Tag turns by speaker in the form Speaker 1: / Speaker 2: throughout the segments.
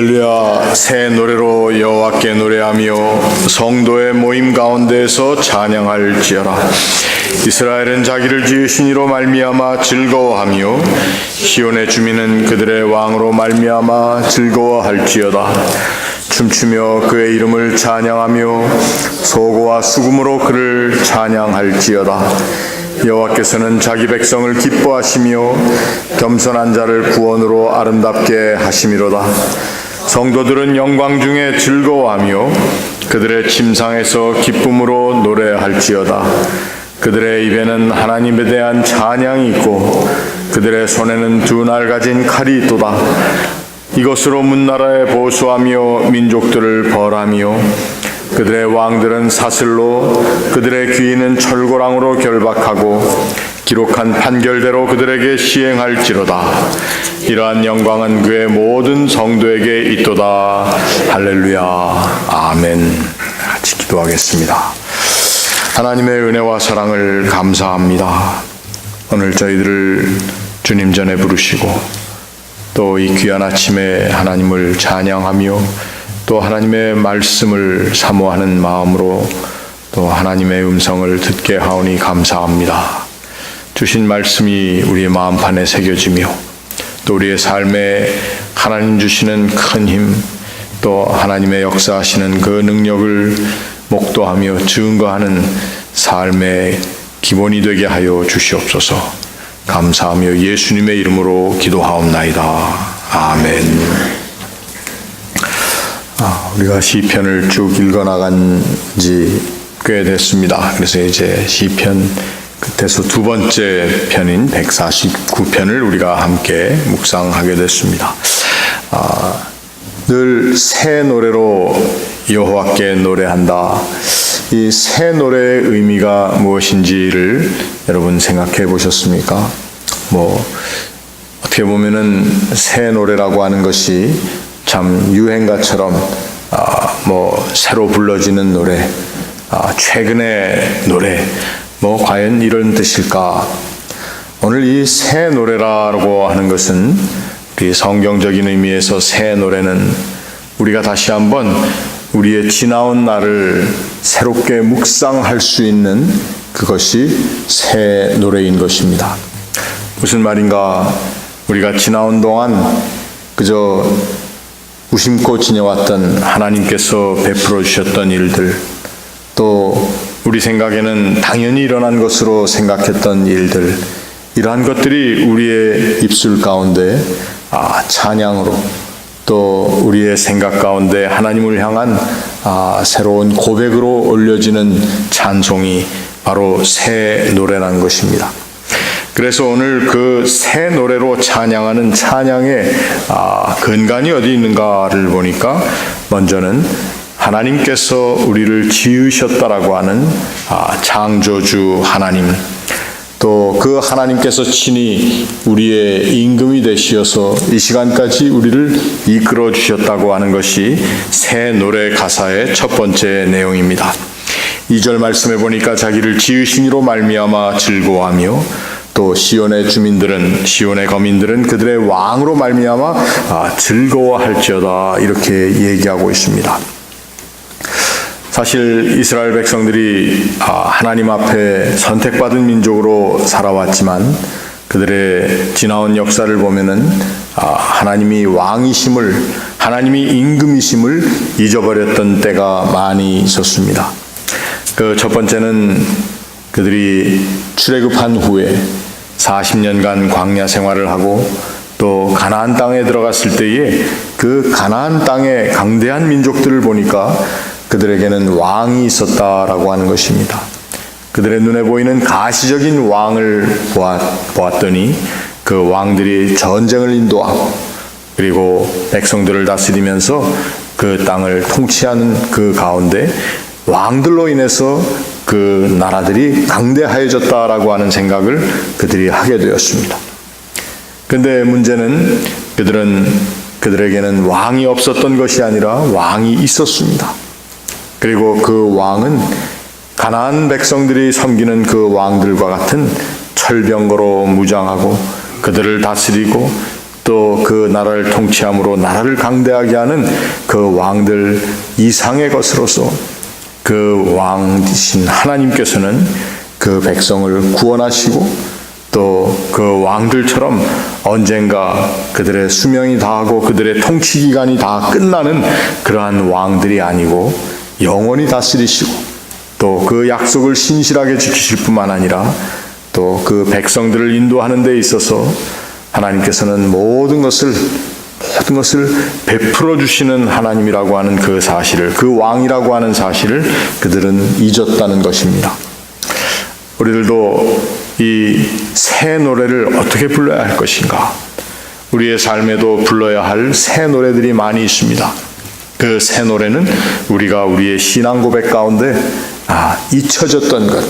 Speaker 1: 할렐루야. 새 노래로 여호와께 노래하며 성도의 모임 가운데에서 찬양할지어다. 이스라엘은 자기를 지으신 이로 말미암아 즐거워하며 시온의 주민은 그들의 왕으로 말미암아 즐거워할지어다. 춤추며 그의 이름을 찬양하며 소고와 수금으로 그를 찬양할지어다. 여호와께서는 자기 백성을 기뻐하시며 겸손한 자를 구원으로 아름답게 하심이로다. 성도들은 영광 중에 즐거워하며 그들의 침상에서 기쁨으로 노래할지어다. 그들의 입에는 하나님에 대한 찬양이 있고 그들의 손에는 두 날 가진 칼이 있도다. 이것으로 문나라에 보수하며 민족들을 벌하며 그들의 왕들은 사슬로 그들의 귀인은 철고랑으로 결박하고 기록한 판결대로 그들에게 시행할지로다. 이러한 영광은 그의 모든 성도에게 있도다. 할렐루야. 아멘. 같이 기도하겠습니다. 하나님의 은혜와 사랑을 감사합니다. 오늘 저희들을 주님 전에 부르시고 또 이 귀한 아침에 하나님을 찬양하며 또 하나님의 말씀을 사모하는 마음으로 또 하나님의 음성을 듣게 하오니 감사합니다. 주신 말씀이 우리의 마음판에 새겨지며 또 우리의 삶에 하나님 주시는 큰 힘, 또 하나님의 역사하시는 그 능력을 목도하며 증거하는 삶의 기본이 되게 하여 주시옵소서. 감사하며 예수님의 이름으로 기도하옵나이다. 아멘. 우리가 시편을 쭉 읽어나간 지 꽤 됐습니다. 그래서 이제 시편 끝에서 두 번째 편인 149편을 우리가 함께 묵상하게 됐습니다. 늘 새 노래로 여호와께 노래한다. 이 새 노래의 의미가 무엇인지를 여러분 생각해 보셨습니까? 어떻게 보면은 새 노래라고 하는 것이 참 유행가처럼 새로 불러지는 노래, 최근의 노래, 과연 이런 뜻일까? 오늘 이 새 노래라고 하는 것은 우리 성경적인 의미에서 새 노래는 우리가 다시 한번 우리의 지나온 날을 새롭게 묵상할 수 있는 그것이 새 노래인 것입니다. 무슨 말인가? 우리가 지나온 동안 그저 무심코 지내왔던 하나님께서 베풀어 주셨던 일들, 또 우리 생각에는 당연히 일어난 것으로 생각했던 일들, 이러한 것들이 우리의 입술 가운데 찬양으로, 또 우리의 생각 가운데 하나님을 향한 새로운 고백으로 올려지는 찬송이 바로 새 노래라는 것입니다. 그래서 오늘 그 새 노래로 찬양하는 찬양의 근간이 어디 있는가를 보니까 먼저는 하나님께서 우리를 지으셨다라고 하는 창조주 하나님, 또 그 하나님께서 친히 우리의 임금이 되시어서 이 시간까지 우리를 이끌어 주셨다고 하는 것이 새 노래 가사의 첫 번째 내용입니다. 2절 말씀에 보니까 자기를 지으신 이로 말미암아 즐거워하며 또 시온의 주민들은, 시온의 거민들은 그들의 왕으로 말미암아 즐거워할지어다, 이렇게 얘기하고 있습니다. 사실 이스라엘 백성들이 하나님 앞에 선택받은 민족으로 살아왔지만 그들의 지나온 역사를 보면은 하나님이 왕이심을, 하나님이 임금이심을 잊어버렸던 때가 많이 있었습니다. 그 첫 번째는 그들이 출애굽한 후에 40년간 광야 생활을 하고 또 가나안 땅에 들어갔을 때에 그 가나안 땅의 강대한 민족들을 보니까 그들에게는 왕이 있었다라고 하는 것입니다. 그들의 눈에 보이는 가시적인 왕을 보았더니 그 왕들이 전쟁을 인도하고 그리고 백성들을 다스리면서 그 땅을 통치하는 그 가운데 왕들로 인해서 그 나라들이 강대하여졌다라고 하는 생각을 그들이 하게 되었습니다. 그런데 문제는 그들에게는 왕이 없었던 것이 아니라 왕이 있었습니다. 그리고 그 왕은 가나안 백성들이 섬기는 그 왕들과 같은 철병거로 무장하고 그들을 다스리고 또 또 그 나라를 통치함으로 나라를 강대하게 하는 그 왕들 이상의 것으로서 그 왕이신 하나님께서는 그 백성을 구원하시고 또 그 왕들처럼 언젠가 그들의 수명이 다하고 그들의 통치 기간이 다 끝나는 그러한 왕들이 아니고 영원히 다스리시고 또 그 약속을 신실하게 지키실 뿐만 아니라 또 그 백성들을 인도하는 데 있어서 하나님께서는 모든 것을 베풀어 주시는 하나님이라고 하는 그 사실을, 그 왕이라고 하는 사실을 그들은 잊었다는 것입니다. 우리들도 이 새 노래를 어떻게 불러야 할 것인가? 우리의 삶에도 불러야 할 새 노래들이 많이 있습니다. 그 새 노래는 우리가 우리의 신앙 고백 가운데 잊혀졌던 것,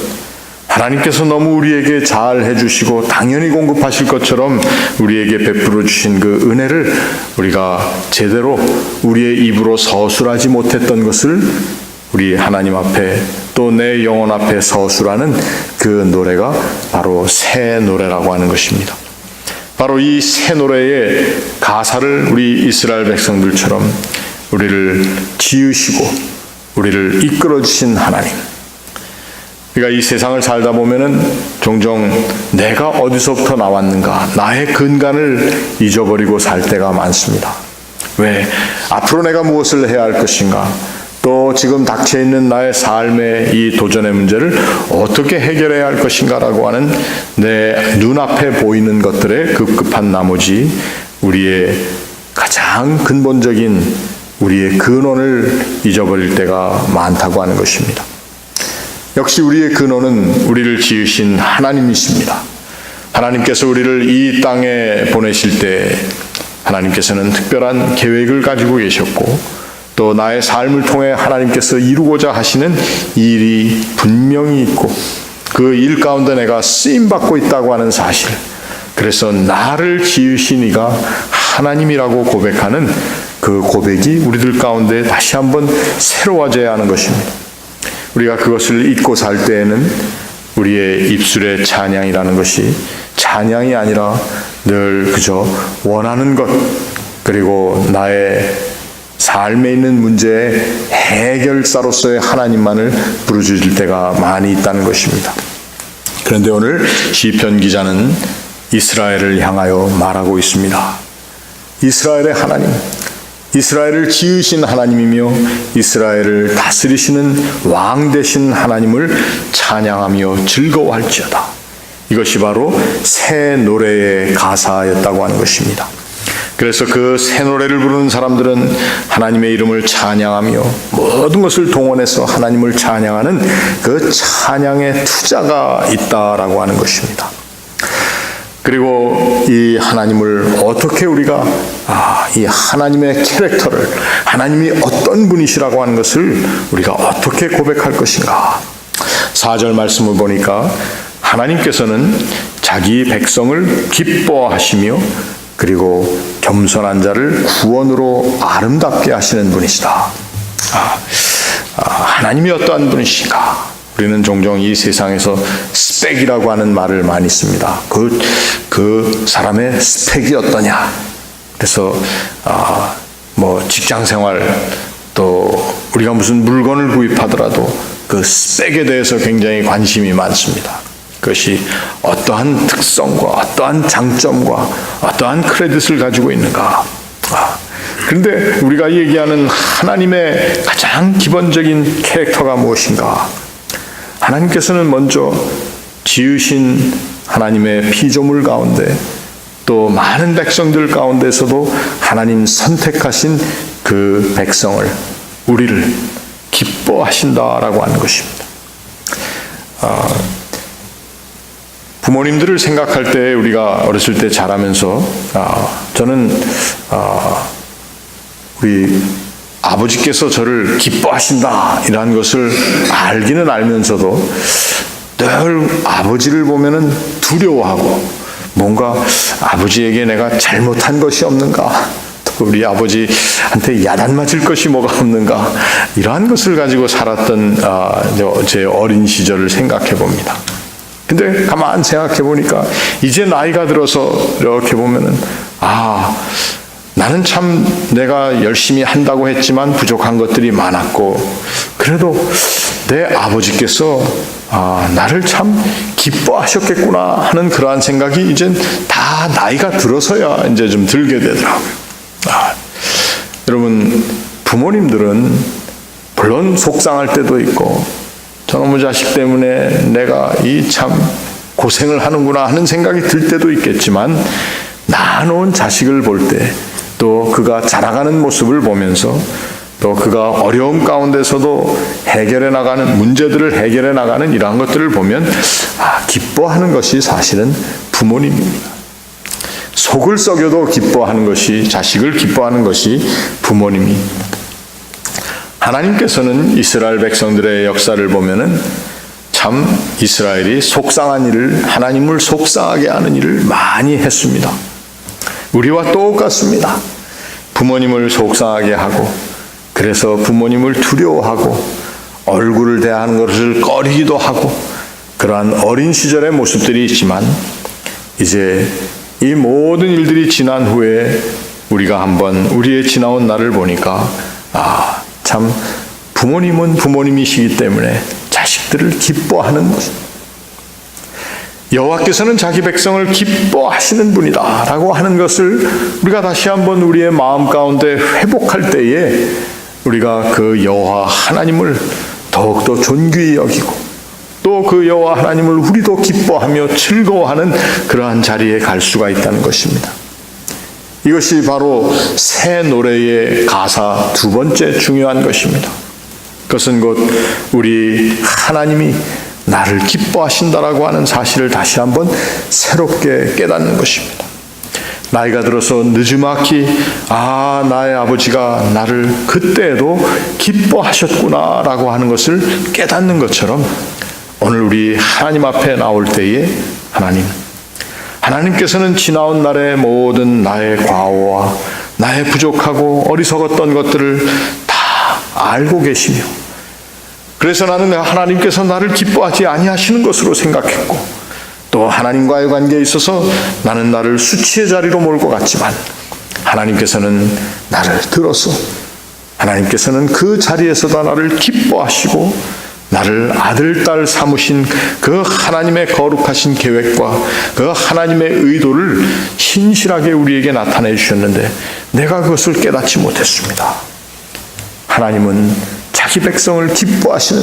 Speaker 1: 하나님께서 너무 우리에게 잘 해주시고 당연히 공급하실 것처럼 우리에게 베풀어 주신 그 은혜를 우리가 제대로 우리의 입으로 서술하지 못했던 것을 우리 하나님 앞에 또 내 영혼 앞에 서술하는 그 노래가 바로 새 노래라고 하는 것입니다. 바로 이 새 노래의 가사를 우리 이스라엘 백성들처럼 우리를 지으시고 우리를 이끌어 주신 하나님. 그러니까 이 세상을 살다 보면은 종종 내가 어디서부터 나왔는가, 나의 근간을 잊어버리고 살 때가 많습니다. 왜? 앞으로 내가 무엇을 해야 할 것인가? 또 지금 닥쳐 있는 나의 삶의 이 도전의 문제를 어떻게 해결해야 할 것인가라고 하는 내 눈앞에 보이는 것들에 급급한 나머지 우리의 가장 근본적인 우리의 근원을 잊어버릴 때가 많다고 하는 것입니다. 역시 우리의 근원은 우리를 지으신 하나님이십니다. 하나님께서 우리를 이 땅에 보내실 때 하나님께서는 특별한 계획을 가지고 계셨고 또 나의 삶을 통해 하나님께서 이루고자 하시는 일이 분명히 있고 그 일 가운데 내가 쓰임받고 있다고 하는 사실, 그래서 나를 지으신 이가 하나님이라고 고백하는 그 고백이 우리들 가운데 다시 한번 새로워져야 하는 것입니다. 우리가 그것을 잊고 살 때에는 우리의 입술의 찬양이라는 것이 찬양이 아니라 늘 그저 원하는 것, 그리고 나의 삶에 있는 문제의 해결사로서의 하나님만을 부르짖을 때가 많이 있다는 것입니다. 그런데 오늘 시편 기자는 이스라엘을 향하여 말하고 있습니다. 이스라엘의 하나님, 이스라엘을 지으신 하나님이며 이스라엘을 다스리시는 왕 되신 하나님을 찬양하며 즐거워할지어다. 이것이 바로 새 노래의 가사였다고 하는 것입니다. 그래서 그 새 노래를 부르는 사람들은 하나님의 이름을 찬양하며 모든 것을 동원해서 하나님을 찬양하는 그 찬양의 투자가 있다라고 하는 것입니다. 그리고 이 하나님을 어떻게 우리가 이 하나님의 캐릭터를, 하나님이 어떤 분이시라고 하는 것을 우리가 어떻게 고백할 것인가? 4절 말씀을 보니까 하나님께서는 자기 백성을 기뻐하시며 그리고 겸손한 자를 구원으로 아름답게 하시는 분이시다. 하나님이 어떠한 분이신가? 우리는 종종 이 세상에서 스펙이라고 하는 말을 많이 씁니다. 그 사람의 스펙이 어떠냐? 그래서 직장 생활, 또 우리가 무슨 물건을 구입하더라도 그 스펙에 대해서 굉장히 관심이 많습니다. 그것이 어떠한 특성과 어떠한 장점과 어떠한 크레딧을 가지고 있는가. 그런데 우리가 얘기하는 하나님의 가장 기본적인 캐릭터가 무엇인가? 하나님께서는 먼저 지으신 하나님의 피조물 가운데 또 많은 백성들 가운데서도 하나님 선택하신 그 백성을, 우리를 기뻐하신다라고 하는 것입니다. 부모님들을 생각할 때 우리가 어렸을 때 자라면서 저는 우리 아버지께서 저를 기뻐하신다 이라는 것을 알기는 알면서도 늘 아버지를 보면은 두려워하고 뭔가 아버지에게 내가 잘못한 것이 없는가, 또 우리 아버지한테 야단 맞을 것이 뭐가 없는가, 이러한 것을 가지고 살았던 제 어린 시절을 생각해 봅니다. 근데 가만 생각해 보니까 이제 나이가 들어서 이렇게 보면은 나는 참 내가 열심히 한다고 했지만 부족한 것들이 많았고, 그래도 내 아버지께서 나를 참 기뻐하셨겠구나 하는 그러한 생각이 이젠 다 나이가 들어서야 이제 좀 들게 되더라고요. 여러분, 부모님들은 물론 속상할 때도 있고, 저놈의 자식 때문에 내가 이 참 고생을 하는구나 하는 생각이 들 때도 있겠지만, 낳아놓은 자식을 볼 때, 또 그가 자라가는 모습을 보면서, 또 그가 어려움 가운데서도 해결해 나가는, 문제들을 해결해 나가는 이러한 것들을 보면 기뻐하는 것이 사실은 부모님입니다. 속을 썩여도 기뻐하는 것이, 자식을 기뻐하는 것이 부모님입니다. 하나님께서는 이스라엘 백성들의 역사를 보면은 참 이스라엘이 속상한 일을, 하나님을 속상하게 하는 일을 많이 했습니다. 우리와 똑같습니다. 부모님을 속상하게 하고, 그래서 부모님을 두려워하고 얼굴을 대하는 것을 꺼리기도 하고, 그러한 어린 시절의 모습들이 있지만, 이제 이 모든 일들이 지난 후에 우리가 한번 우리의 지나온 날을 보니까 참 부모님은 부모님이시기 때문에 자식들을 기뻐하는 모습. 여호와께서는 자기 백성을 기뻐하시는 분이다 라고 하는 것을 우리가 다시 한번 우리의 마음 가운데 회복할 때에 우리가 그 여호와 하나님을 더욱더 존귀히 여기고, 또 그 여호와 하나님을 우리도 기뻐하며 즐거워하는 그러한 자리에 갈 수가 있다는 것입니다. 이것이 바로 새 노래의 가사 두 번째 중요한 것입니다. 그것은 곧 우리 하나님이 나를 기뻐하신다라고 하는 사실을 다시 한번 새롭게 깨닫는 것입니다. 나이가 들어서 느지막이 나의 아버지가 나를 그때에도 기뻐하셨구나라고 하는 것을 깨닫는 것처럼, 오늘 우리 하나님 앞에 나올 때에 하나님께서는 지나온 날의 모든 나의 과오와 나의 부족하고 어리석었던 것들을 다 알고 계시며, 그래서 나는 하나님께서 나를 기뻐하지 아니하시는 것으로 생각했고, 또 하나님과의 관계에 있어서 나는 나를 수치의 자리로 몰고 갔지만, 하나님께서는 나를 들어서 하나님께서는 그 자리에서도 나를 기뻐하시고 나를 아들, 딸 삼으신 그 하나님의 거룩하신 계획과 그 하나님의 의도를 신실하게 우리에게 나타내 주셨는데 내가 그것을 깨닫지 못했습니다. 하나님은 자기 백성을 기뻐하시는,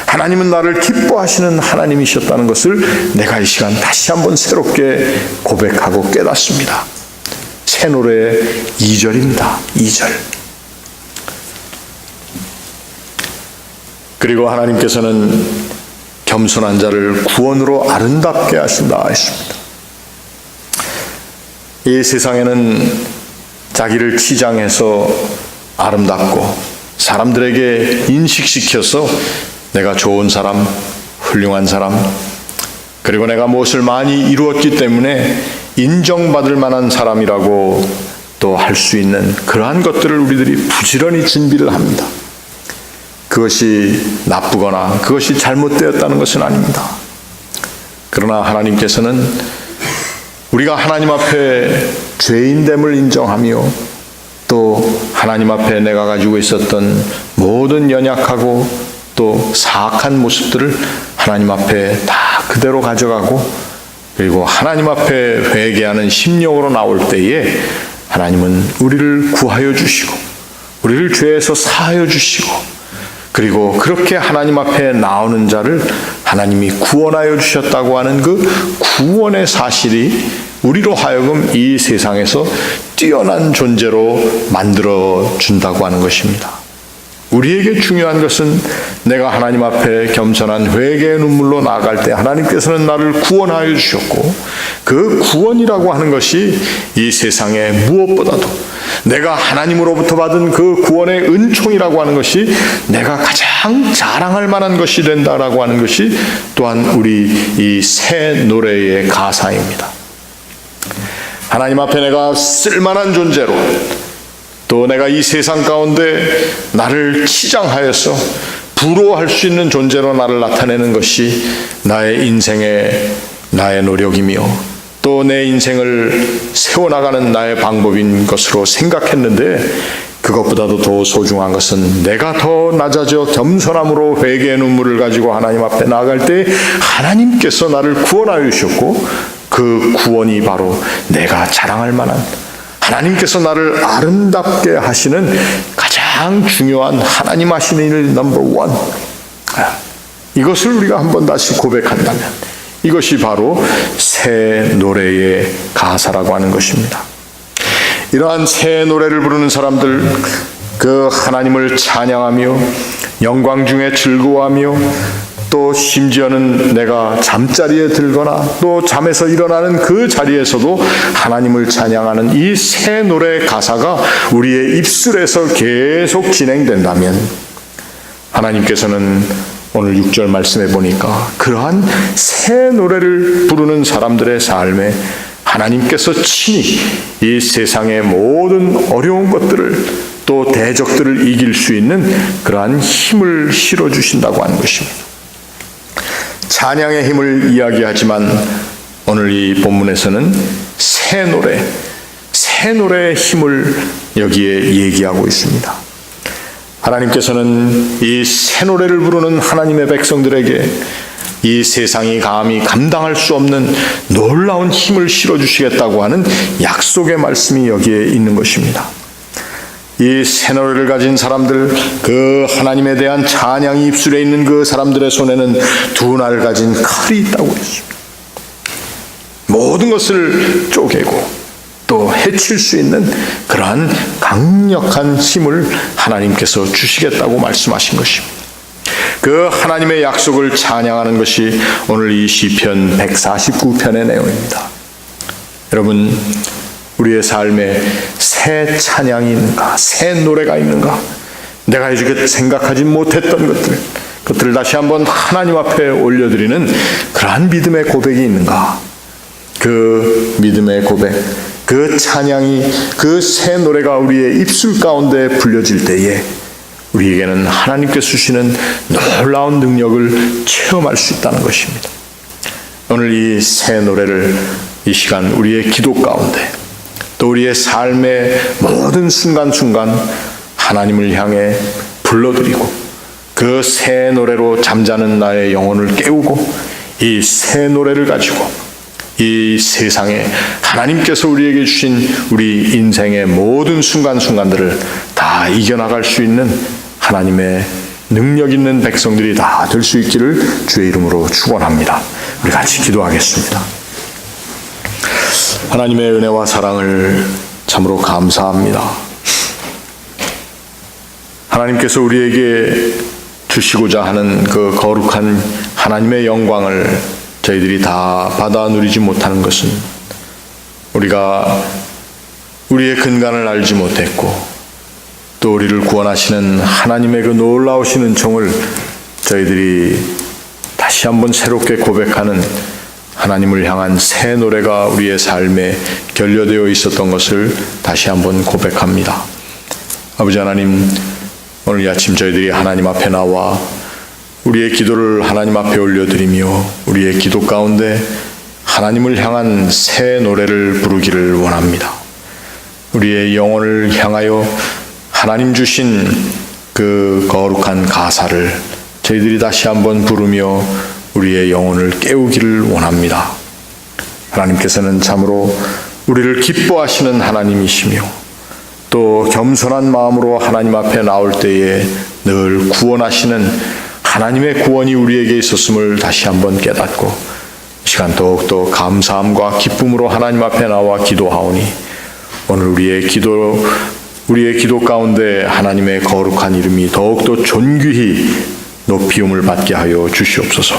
Speaker 1: 하나님은 나를 기뻐하시는 하나님이셨다는 것을 내가 이 시간 다시 한번 새롭게 고백하고 깨닫습니다. 새 노래의 2절입니다. 2절. 그리고 하나님께서는 겸손한 자를 구원으로 아름답게 하신다 했습니다. 이 세상에는 자기를 치장해서 아름답고 사람들에게 인식시켜서 내가 좋은 사람, 훌륭한 사람, 그리고 내가 무엇을 많이 이루었기 때문에 인정받을 만한 사람이라고 또 할 수 있는 그러한 것들을 우리들이 부지런히 준비를 합니다. 그것이 나쁘거나 그것이 잘못되었다는 것은 아닙니다. 그러나 하나님께서는 우리가 하나님 앞에 죄인됨을 인정하며 또 하나님 앞에 내가 가지고 있었던 모든 연약하고 또 사악한 모습들을 하나님 앞에 다 그대로 가져가고, 그리고 하나님 앞에 회개하는 심령으로 나올 때에 하나님은 우리를 구하여 주시고 우리를 죄에서 사하여 주시고, 그리고 그렇게 하나님 앞에 나오는 자를 하나님이 구원하여 주셨다고 하는 그 구원의 사실이 우리로 하여금 이 세상에서 뛰어난 존재로 만들어 준다고 하는 것입니다. 우리에게 중요한 것은 내가 하나님 앞에 겸손한 회개의 눈물로 나아갈 때 하나님께서는 나를 구원하여 주셨고, 그 구원이라고 하는 것이 이 세상에 무엇보다도 내가 하나님으로부터 받은 그 구원의 은총이라고 하는 것이 내가 가장 자랑할 만한 것이 된다라고 하는 것이 또한 우리 이 새 노래의 가사입니다. 하나님 앞에 내가 쓸만한 존재로, 또 내가 이 세상 가운데 나를 치장하여서 부러워할 수 있는 존재로 나를 나타내는 것이 나의 인생의 나의 노력이며 또 내 인생을 세워나가는 나의 방법인 것으로 생각했는데, 그것보다도 더 소중한 것은 내가 더 낮아져 겸손함으로 회개의 눈물을 가지고 하나님 앞에 나아갈 때 하나님께서 나를 구원하여 주셨고, 그 구원이 바로 내가 자랑할 만한, 하나님께서 나를 아름답게 하시는 가장 중요한 하나님 하시는 일 넘버 1, 이것을 우리가 한번 다시 고백한다면 이것이 바로 새 노래의 가사라고 하는 것입니다. 이러한 새 노래를 부르는 사람들, 그 하나님을 찬양하며 영광 중에 즐거워하며, 또 심지어는 내가 잠자리에 들거나 또 잠에서 일어나는 그 자리에서도 하나님을 찬양하는 이 새 노래의 가사가 우리의 입술에서 계속 진행된다면, 하나님께서는 오늘 6절 말씀해 보니까 그러한 새 노래를 부르는 사람들의 삶에 하나님께서 친히 이 세상의 모든 어려운 것들을, 또 대적들을 이길 수 있는 그러한 힘을 실어주신다고 하는 것입니다. 찬양의 힘을 이야기하지만 오늘 이 본문에서는 새 노래의 힘을 여기에 얘기하고 있습니다. 하나님께서는 이 새 노래를 부르는 하나님의 백성들에게 이 세상이 감히 감당할 수 없는 놀라운 힘을 실어주시겠다고 하는 약속의 말씀이 여기에 있는 것입니다. 이 새 노래를 가진 사람들, 그 하나님에 대한 찬양이 입술에 있는 그 사람들의 손에는 두 날 가진 칼이 있다고 했습니다. 모든 것을 쪼개고 또 해칠 수 있는 그러한 강력한 힘을 하나님께서 주시겠다고 말씀하신 것입니다. 그 하나님의 약속을 찬양하는 것이 오늘 이 시편 149편의 내용입니다. 여러분, 우리의 삶에 새 찬양이 있는가, 새 노래가 있는가, 내가 이렇게 생각하지 못했던 그것들을 다시 한번 하나님 앞에 올려드리는 그러한 믿음의 고백이 있는가, 그 믿음의 고백, 그 찬양이, 그 새 노래가 우리의 입술 가운데 불려질 때에 우리에게는 하나님께서 주시는 놀라운 능력을 체험할 수 있다는 것입니다. 오늘 이 새 노래를 이 시간 우리의 기도 가운데, 또 우리의 삶의 모든 순간순간 하나님을 향해 불러드리고, 그 새 노래로 잠자는 나의 영혼을 깨우고, 이 새 노래를 가지고 이 세상에 하나님께서 우리에게 주신 우리 인생의 모든 순간순간들을 다 이겨나갈 수 있는 하나님의 능력 있는 백성들이 다 될 수 있기를 주의 이름으로 축원합니다. 우리 같이 기도하겠습니다. 하나님의 은혜와 사랑을 참으로 감사합니다. 하나님께서 우리에게 주시고자 하는 그 거룩한 하나님의 영광을 저희들이 다 받아 누리지 못하는 것은 우리가 우리의 근간을 알지 못했고, 또 우리를 구원하시는 하나님의 그 놀라우신 은총을 저희들이 다시 한번 새롭게 고백하는 하나님을 향한 새 노래가 우리의 삶에 결여되어 있었던 것을 다시 한번 고백합니다. 아버지 하나님, 오늘 이 아침 저희들이 하나님 앞에 나와 우리의 기도를 하나님 앞에 올려드리며 우리의 기도 가운데 하나님을 향한 새 노래를 부르기를 원합니다. 우리의 영혼을 향하여 하나님 주신 그 거룩한 가사를 저희들이 다시 한번 부르며 우리의 영혼을 깨우기를 원합니다. 하나님께서는 참으로 우리를 기뻐하시는 하나님이시며, 또 겸손한 마음으로 하나님 앞에 나올 때에 늘 구원하시는 하나님의 구원이 우리에게 있었음을 다시 한번 깨닫고, 이 시간 더욱더 감사함과 기쁨으로 하나님 앞에 나와 기도하오니, 오늘 우리의 기도 가운데 하나님의 거룩한 이름이 더욱더 존귀히 높이움을 받게 하여 주시옵소서.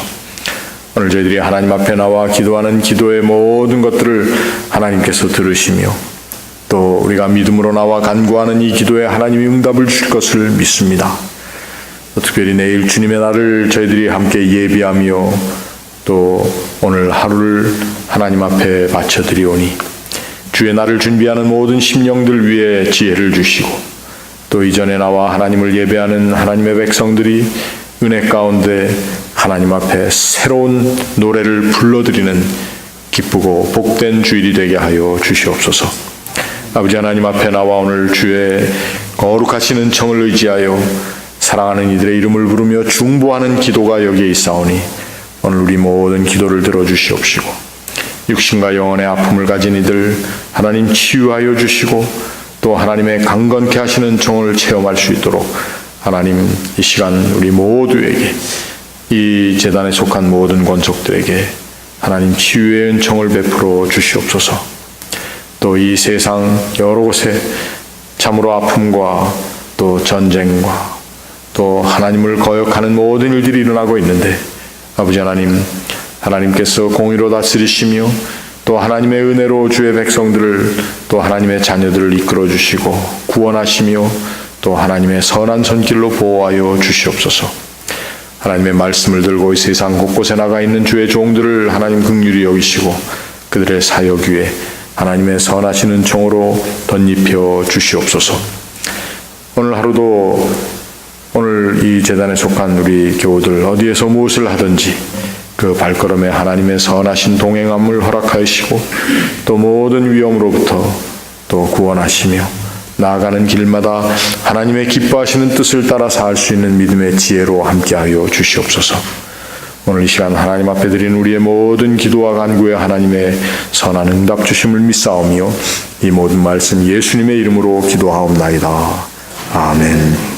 Speaker 1: 오늘 저희들이 하나님 앞에 나와 기도하는 기도의 모든 것들을 하나님께서 들으시며, 또 우리가 믿음으로 나와 간구하는 이 기도에 하나님이 응답을 주실 것을 믿습니다. 특별히 내일 주님의 날을 저희들이 함께 예비하며 또 오늘 하루를 하나님 앞에 바쳐드리오니, 주의 날을 준비하는 모든 심령들 위해 지혜를 주시고, 또 이전에 나와 하나님을 예배하는 하나님의 백성들이 은혜 가운데 하나님 앞에 새로운 노래를 불러드리는 기쁘고 복된 주일이 되게 하여 주시옵소서. 아버지 하나님 앞에 나와 오늘 주의 거룩하신 은총을 의지하여 사랑하는 이들의 이름을 부르며 중보하는 기도가 여기에 있사오니 오늘 우리 모든 기도를 들어주시옵시고 육신과 영혼의 아픔을 가진 이들 하나님 치유하여 주시고 또 하나님의 강건케 하시는 종을 체험할 수 있도록 하나님 이 시간 우리 모두에게 이 제단에 속한 모든 권속들에게 하나님 치유의 은총을 베풀어 주시옵소서. 또 이 세상 여러 곳에 참으로 아픔과 또 전쟁과 또 하나님을 거역하는 모든 일들이 일어나고 있는데 아버지 하나님, 하나님께서 공의로 다스리시며 또 하나님의 은혜로 주의 백성들을 또 하나님의 자녀들을 이끌어 주시고 구원하시며 또 하나님의 선한 손길로 보호하여 주시옵소서. 하나님의 말씀을 들고 이 세상 곳곳에 나가 있는 주의 종들을 하나님 긍휼히 여기시고 그들의 사역 위에 하나님의 선하신 은총으로 덧입혀 주시옵소서. 오늘 하루도 오늘 이 제단에 속한 우리 교우들 어디에서 무엇을 하든지 그 발걸음에 하나님의 선하신 동행함을 허락하시고 또 모든 위험으로부터 또 구원하시며 나아가는 길마다 하나님의 기뻐하시는 뜻을 따라 살 수 있는 믿음의 지혜로 함께하여 주시옵소서. 오늘 이 시간 하나님 앞에 드린 우리의 모든 기도와 간구에 하나님의 선한 응답 주심을 믿사오며 이 모든 말씀 예수님의 이름으로 기도하옵나이다. 아멘.